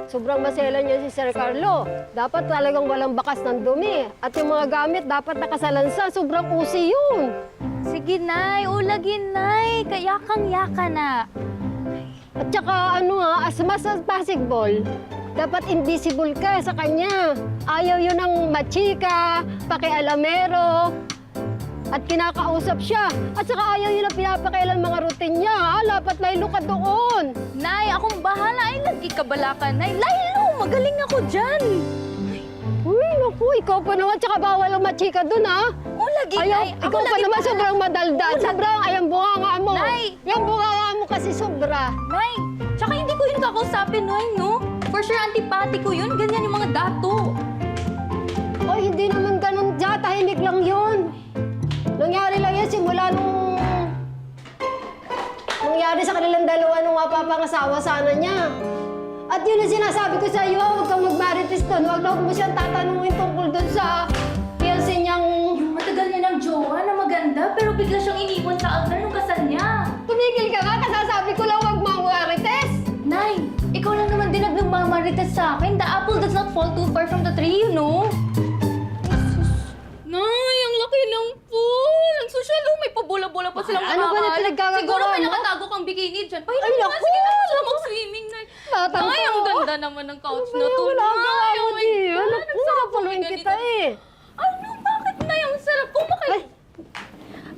Sobrang maselan niya si Sir Carlo. Dapat talagang walang bakas ng dumi. At yung mga gamit dapat nakasalansa. Sobrang usi yun. Sige, Nay. Ulagin, Nay. Yakang-yaka na. At saka as much as possible, dapat invisible ka sa kanya. Ayaw yun ng machika, pakialamero, at kinakausap siya. At saka ayaw yun na pinapakailan mga routine niya. Dapat laylo ka doon. Nay, akong bahala. Ay, lagi ka bala ka, Nay. Laylo! Magaling ako dyan. Uy, naku, ikaw pa naman. Tsaka bawal ang machika doon, ha? Ulagi, Ayaw, Nay. ikaw pa naman sobrang madaldal. Sobrang, ayang bunganga mo. Nay! Yung bunganga mo kasi sobra. Nay, tsaka hindi ko yun kakausapin, Nay, no? For sure, antipati ko yun. Ganyan yung mga dato. O, hindi naman ganun dyan. Tahimik lang yun. Nangyari lang yan simula nung... Nangyari sa kanilang dalawa nung mapapangasawa sana niya. At yun ang sinasabi ko sa iyo, huwag kang magmarites doon. Huwag na mo siyang tatanungin tungkol doon sa fiancé niyang... Yung matagal niya ng jowa na maganda, pero bigla siyang iniwan sa altar nung kasal niya. Tumigil ka nga, kasasabi ko lang huwag mamarites. Nay, ikaw lang naman din nagmamarites sa akin. The apple does not fall too far from the tree, you know? Nay, ang laki ng pool! Ang social, may pabula-bula pa silang Ano ba na pinagkagagawa Siguro may mo? nakatago kang bikini dyan. Ay, Pahiram mo naku! nga, sige na sila mag-swimming, Nay. Tatampo. Nay, ang ganda naman ng couch na to. Wala ka Nay, ako oh my di. God, Ano ang po, sarap napuluin pumaga kita dito. eh. Ano? Bakit, Nay? Ang sarap. Kumakay.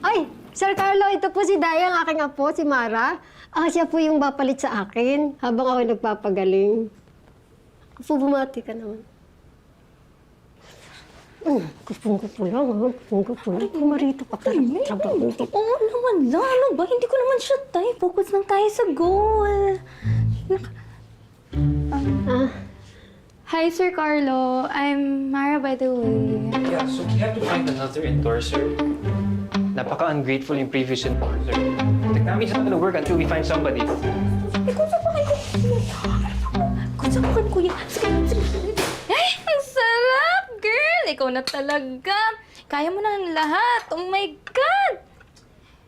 Ay, Sir Carlo, ito po si Daya, ang aking apo, si Mara. Siya po yung bapalit sa akin habang ako nagpapagaling. Apo, bumati ka naman. Kupong-kupo lang, ha? Kupong-kupo lang. Pumarito pa ka. Trabaho dito. Oo naman lang. Ano ba? Hindi ko naman siya tayo. Focus lang tayo sa goal. Hi, Sir Carlo. I'm Mara, by the way. Yeah, so we have to find another endorser. Napaka-ungrateful yung previous endorser. The campaign's not gonna work until we find somebody. Kusapakan ko yan. Sige. Ay, ang sarap, girl! Ikaw na talaga. Kaya mo na ang lahat. Oh my God!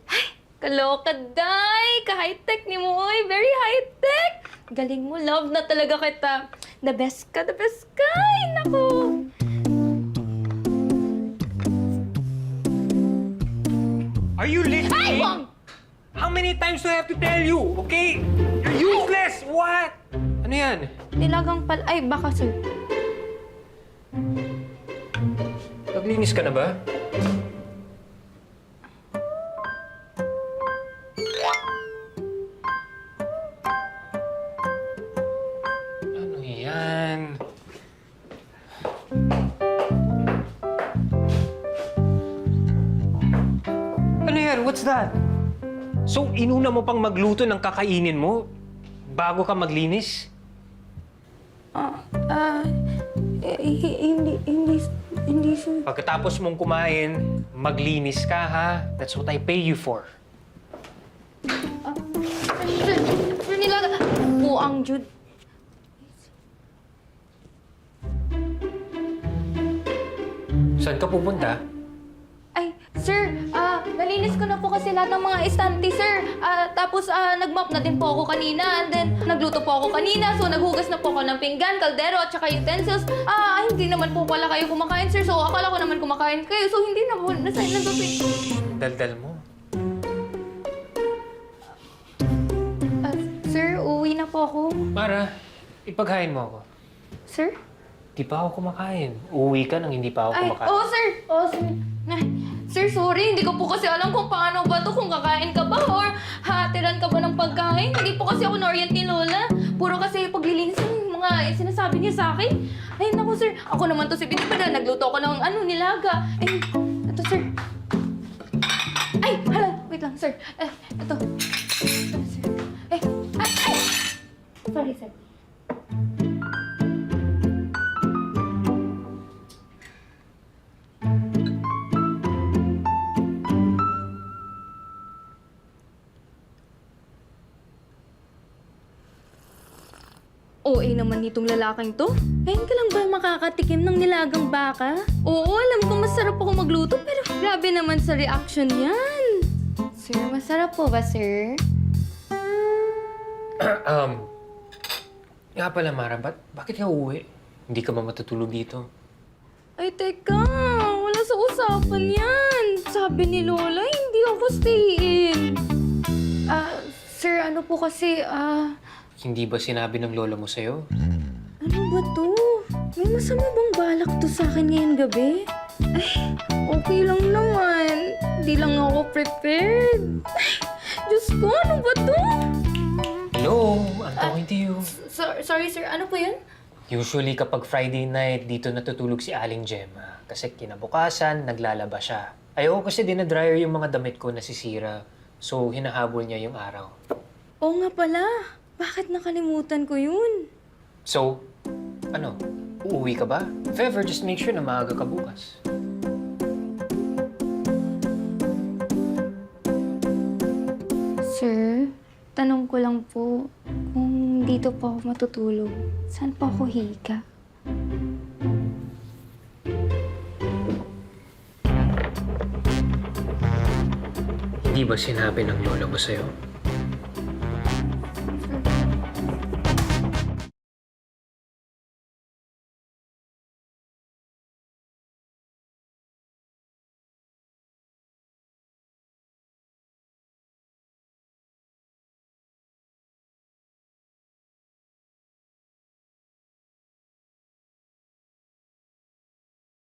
Ay, kaloka, day! Ka-high-tech ni mo, oy. Very high-tech! Galing mo, love na talaga kita. The best ka, the best ka! Ay, naku! Are you listening? Ay, Wang! How many times do I have to tell you, okay? You're useless! What? Ano yan? Nilagang pal... Ay, baka, sir. Naglinis ka na ba? Ano yan? Ano yan? What's that? So, inuna mo pang magluto ng kakainin mo bago ka maglinis? Hindi, sir. Pagkatapos mong kumain, maglinis ka, ha? That's what I pay you for. Sir, nilaga... Buang, Jude. Saan ka pupunta? Ay, sir, nalinis ko na po kasi lahat ng mga estante, sir. Tapos, nag-mop na din po ako kanina. And then, nagluto po ako kanina. So, naghugas na po ako ng pinggan, kaldero, at saka utensils. Hindi naman po pala kayo kumakain, sir. So, akala ko naman kumakain kayo. So, hindi na po. Nandito. Daldal mo. Sir, uuwi na po ako. Mara, ipaghain mo ako. Sir? Di pa ako kumakain. Uuwi ka nang hindi pa ako kumakain. Sir. Sir. Ay, sir, sorry. Hindi ko po kasi alam kung paano ba to, kung kakain ka ba or hatiran ka ba ng pagkain. Hindi po kasi ako na-orient ni Lola. Puro kasi paglilinis yung mga sinasabi niya sa akin. Ay, naku, sir. Ako naman to si Binibada. Nagluto ako ng nilaga. Ay, ito, sir. Ay, hala. Wait lang, sir. Ito. Ito, sir. Ay. Sorry, sir. OA naman nitong lalaking to. Ngayon ka lang ba makakatikim ng nilagang baka? Oo, alam ko masarap ako magluto, pero grabe naman sa reaction yan. Sir, masarap po ba, sir? Nga pala, Mara, bakit ka uuwi? Hindi ka ba matutulog dito? Ay, teka. Wala sa usapan yan. Sabi ni Lola, hindi ako stay-in. Sir, ano po kasi, Hindi ba sinabi ng lola mo sa'yo? Ano ba to? May masama bang balak to sa akin ngayong gabi? Ay, okay lang naman. Hindi lang ako prepared. Ay, Diyos ko, ano ba to? Hello, I'm talking to you. Sorry, sir. Ano po yun? Usually kapag Friday night, dito natutulog si Aling Gemma. Kasi kinabukasan, naglalaba siya. Ayoko kasi dinadryer yung mga damit ko nasisira. So, hinahabol niya yung araw. Oo nga pala. Bakit nakalimutan ko yun? So, ano? Uuwi ka ba? If ever, just make sure na maaga ka bukas. sir, tanong ko lang po, kung dito po ako matutulog, saan po ako higa? Hindi ba sinabi ng lola mo sa'yo?